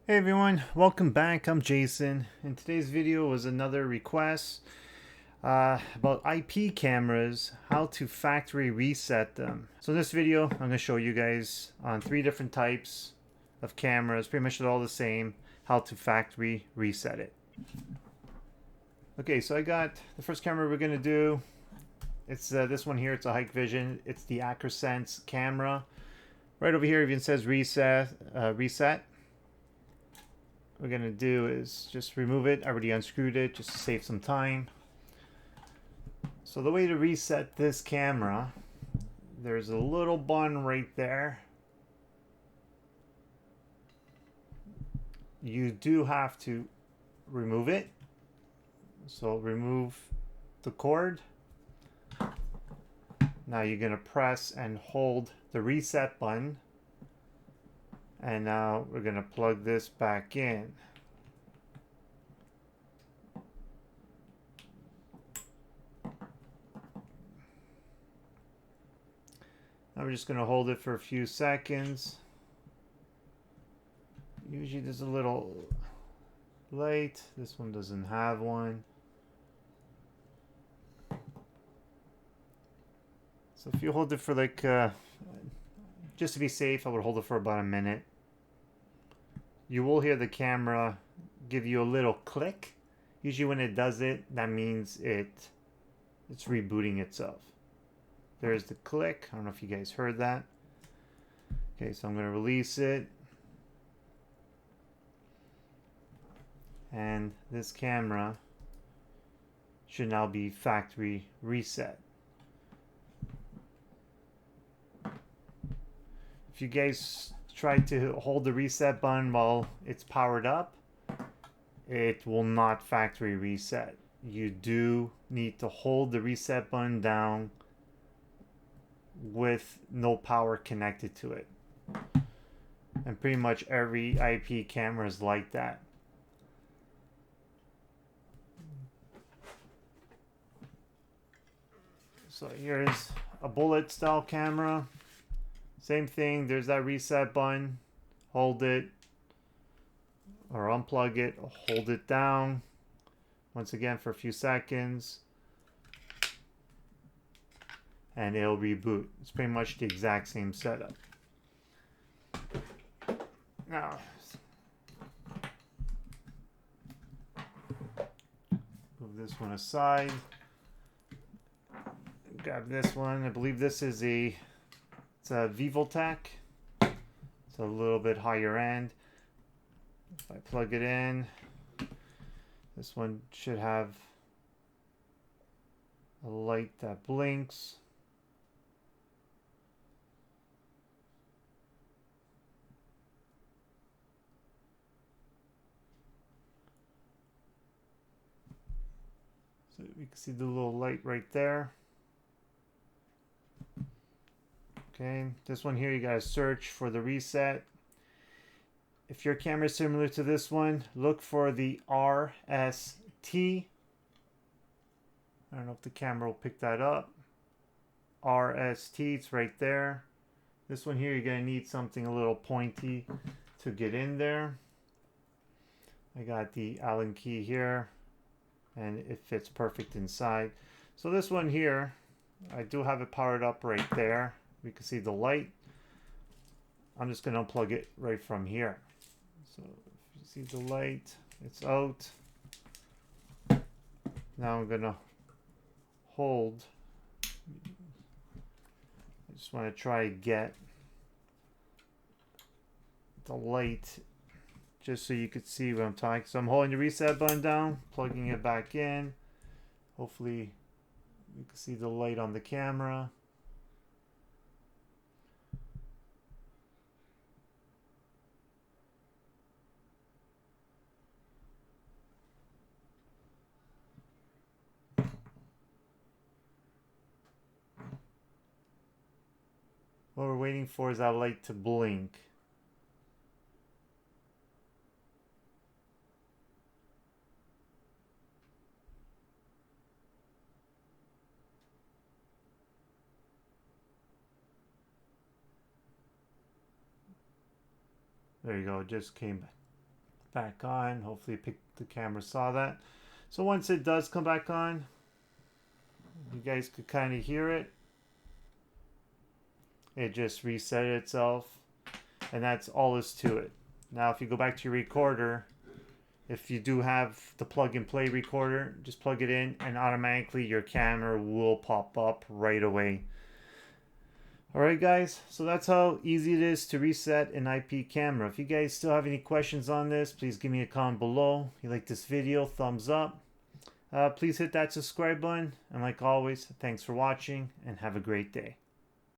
Hey everyone, welcome back. I'm Jason, and today's video was another request about IP cameras, how to factory reset them. So in this video, I'm going to show you guys on 3 different types of cameras, pretty much all the same, how to factory reset it. Okay, so I got the first camera we're going to do. It's this one here. It's a Hikvision. It's the Acrosense camera. Right over here, even says reset. What we're gonna do is just remove it. I already unscrewed it just to save some time. So the way to reset this camera, there's a little button right there. You do have to remove it. So remove the cord. Now you're gonna press and hold the reset button. And now we're gonna plug this back in. Now we're just gonna hold it for a few seconds. Usually there's a little light. This one doesn't have one. So if you hold it for like, just to be safe, I would hold it for about a minute. You will hear the camera give you a little click. Usually when it does it, that means it's rebooting itself. There's the click. I don't know if you guys heard that. Okay, so I'm going to release it. And this camera should now be factory reset. If you guys try to hold the reset button while it's powered up, it will not factory reset. You do need to hold the reset button down with no power connected to it. And pretty much every IP camera is like that. So here's a bullet style camera. Same thing, there's that reset button. Hold it or unplug it, hold it down once again for a few seconds, and it'll reboot. It's pretty much the exact same setup. Now, move this one aside. Grab this one. I believe this is it's a Vivotech. It's a little bit higher end. If I plug it in, this one should have a light that blinks. So you can see the little light right there. Okay, this one here, you gotta search for the reset. If your camera is similar to this one, look for the RST. I don't know if the camera will pick that up. RST, it's right there. This one here, you're gonna need something a little pointy to get in there. I got the Allen key here, and it fits perfect inside. So this one here, I do have it powered up right there. We can see the light. I'm just going to unplug it right from here. So if you see the light, it's out. Now I'm going to hold. I just want to try to get the light just so you could see what I'm talking. So I'm holding the reset button down, plugging it back in. Hopefully you can see the light on the camera. What we're waiting for is that light to blink. There you go, it just came back. back on. Hopefully the camera saw that. So once it does come back on, you guys could kind of hear it. It just reset itself, and that's all is to it. Now if you go back to your recorder, if you do have the plug and play recorder, just plug it in and automatically your camera will pop up right away. Alright guys, so that's how easy it is to reset an IP camera. If you guys still have any questions on this, please give me a comment below. If you like this video, thumbs up. Please hit that subscribe button. And like always, thanks for watching and have a great day.